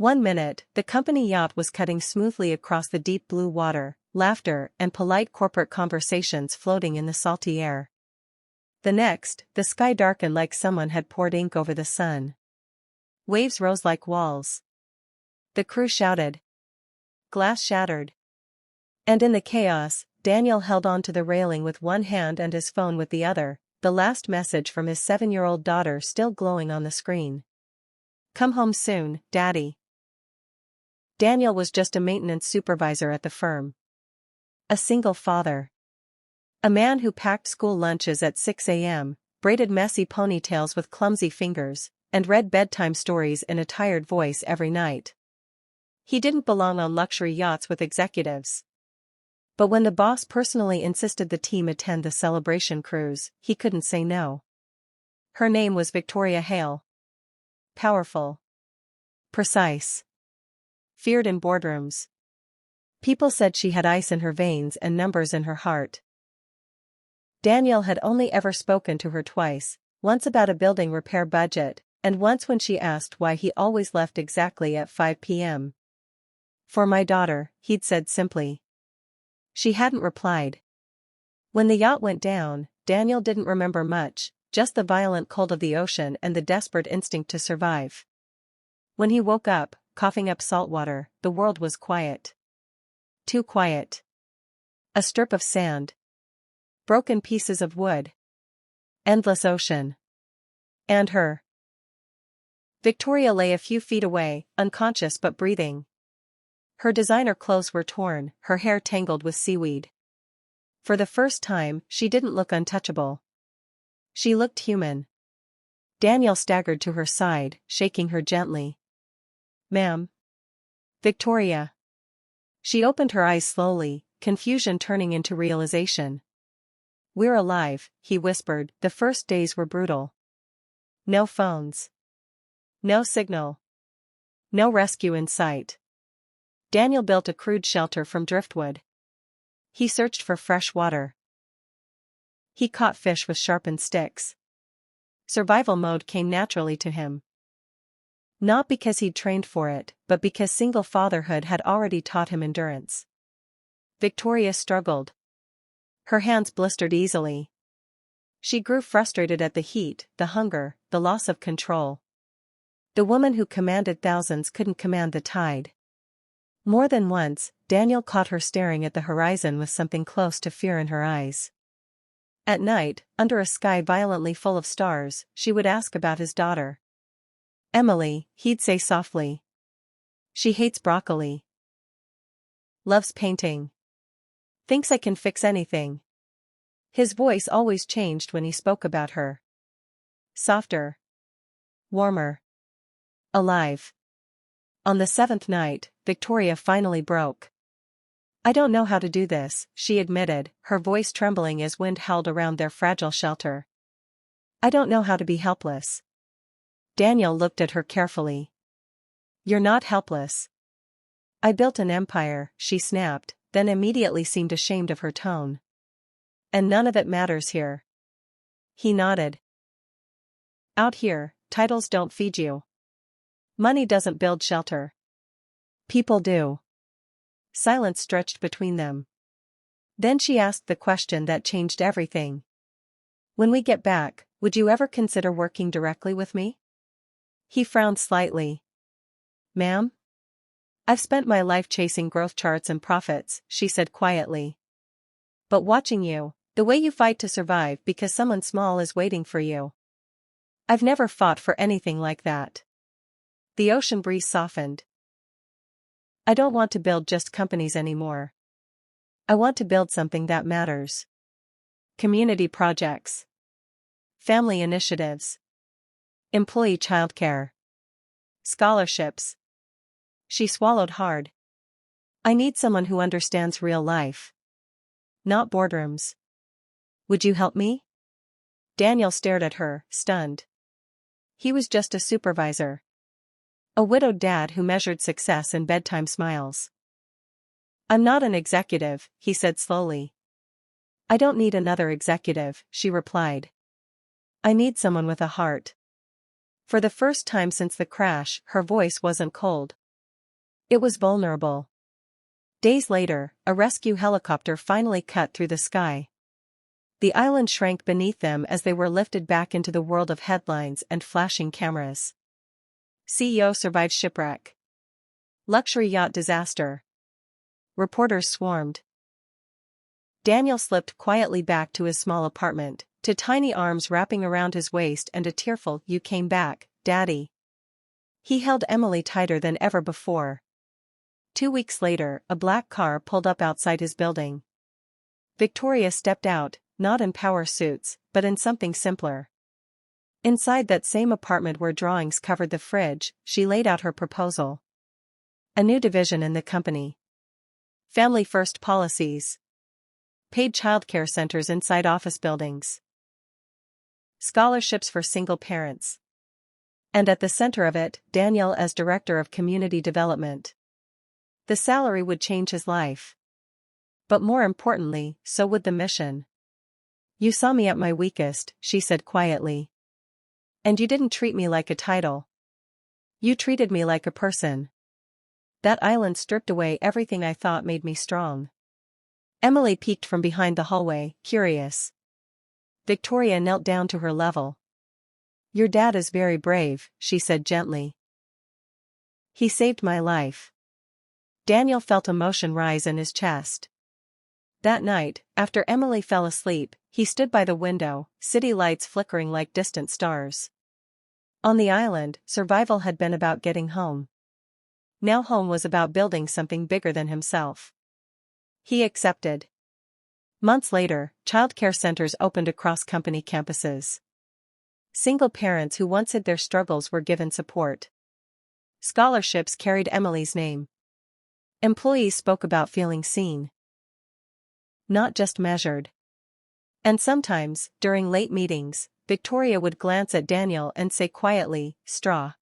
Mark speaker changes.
Speaker 1: 1 minute, the company yacht was cutting smoothly across the deep blue water, laughter and polite corporate conversations floating in the salty air. The next, the sky darkened like someone had poured ink over the sun. Waves rose like walls. The crew shouted. Glass shattered. And in the chaos, Daniel held on to the railing with one hand and his phone with the other, the last message from his 7-year-old daughter still glowing on the screen. "Come home soon, Daddy." Daniel was just a maintenance supervisor at the firm. A single father. A man who packed school lunches at 6 a.m., braided messy ponytails with clumsy fingers, and read bedtime stories in a tired voice every night. He didn't belong on luxury yachts with executives. But when the boss personally insisted the team attend the celebration cruise, he couldn't say no. Her name was Victoria Hale. Powerful. Precise. Feared in boardrooms. People said she had ice in her veins and numbers in her heart. Daniel had only ever spoken to her twice, once about a building repair budget, and once when she asked why he always left exactly at 5 p.m. "For my daughter," he'd said simply. She hadn't replied. When the yacht went down, Daniel didn't remember much, just the violent cold of the ocean and the desperate instinct to survive. When he woke up, coughing up salt water, the world was quiet. Too quiet. A strip of sand. Broken pieces of wood. Endless ocean. And her. Victoria lay a few feet away, unconscious but breathing. Her designer clothes were torn, her hair tangled with seaweed. For the first time, she didn't look untouchable. She looked human. Daniel staggered to her side, shaking her gently. "Ma'am." "Victoria." She opened her eyes slowly, confusion turning into realization. "We're alive," he whispered. "The first days were brutal. No phones. No signal. No rescue in sight." Daniel built a crude shelter from driftwood. He searched for fresh water. He caught fish with sharpened sticks. Survival mode came naturally to him. Not because he'd trained for it, but because single fatherhood had already taught him endurance. Victoria struggled. Her hands blistered easily. She grew frustrated at the heat, the hunger, the loss of control. The woman who commanded thousands couldn't command the tide. More than once, Daniel caught her staring at the horizon with something close to fear in her eyes. At night, under a sky violently full of stars, she would ask about his daughter. "Emily," he'd say softly. "She hates broccoli. Loves painting. Thinks I can fix anything." His voice always changed when he spoke about her. Softer. Warmer. Alive. On the 7th night, Victoria finally broke. "I don't know how to do this," she admitted, her voice trembling as wind howled around their fragile shelter. "I don't know how to be helpless." Daniel looked at her carefully. "You're not helpless." "I built an empire," she snapped, then immediately seemed ashamed of her tone. "And none of it matters here." He nodded. "Out here, titles don't feed you. Money doesn't build shelter. People do." Silence stretched between them. Then she asked the question that changed everything. "When we get back, would you ever consider working directly with me?" He frowned slightly. "Ma'am? I've spent my life chasing growth charts and profits," she said quietly. "But watching you, the way you fight to survive because someone small is waiting for you. I've never fought for anything like that." The ocean breeze softened. "I don't want to build just companies anymore. I want to build something that matters. Community projects. Family initiatives. Employee childcare. Scholarships." She swallowed hard. "I need someone who understands real life. Not boardrooms. Would you help me?" Daniel stared at her, stunned. He was just a supervisor. A widowed dad who measured success in bedtime smiles. "I'm not an executive," he said slowly. "I don't need another executive," she replied. "I need someone with a heart." For the first time since the crash, her voice wasn't cold. It was vulnerable. Days later, a rescue helicopter finally cut through the sky. The island shrank beneath them as they were lifted back into the world of headlines and flashing cameras. CEO survives shipwreck. Luxury yacht disaster. Reporters swarmed. Daniel slipped quietly back to his small apartment, to tiny arms wrapping around his waist and a tearful "You came back, Daddy." He held Emily tighter than ever before. 2 weeks later, a black car pulled up outside his building. Victoria stepped out, not in power suits, but in something simpler. Inside that same apartment where drawings covered the fridge, she laid out her proposal. A new division in the company. Family first policies. Paid childcare centers inside office buildings. Scholarships for single parents. And at the center of it, Daniel as Director of Community Development. The salary would change his life. But more importantly, so would the mission. "You saw me at my weakest," she said quietly. "And you didn't treat me like a title. You treated me like a person." That island stripped away everything I thought made me strong. Emily peeked from behind the hallway, curious. Victoria knelt down to her level. "Your dad is very brave," she said gently. "He saved my life." Daniel felt emotion rise in his chest. That night, after Emily fell asleep, he stood by the window, city lights flickering like distant stars. On the island, survival had been about getting home. Now home was about building something bigger than himself. He accepted. Months later, childcare centers opened across company campuses. Single parents who once hid their struggles were given support. Scholarships carried Emily's name. Employees spoke about feeling seen. Not just measured. And sometimes, during late meetings, Victoria would glance at Daniel and say quietly, "Straw."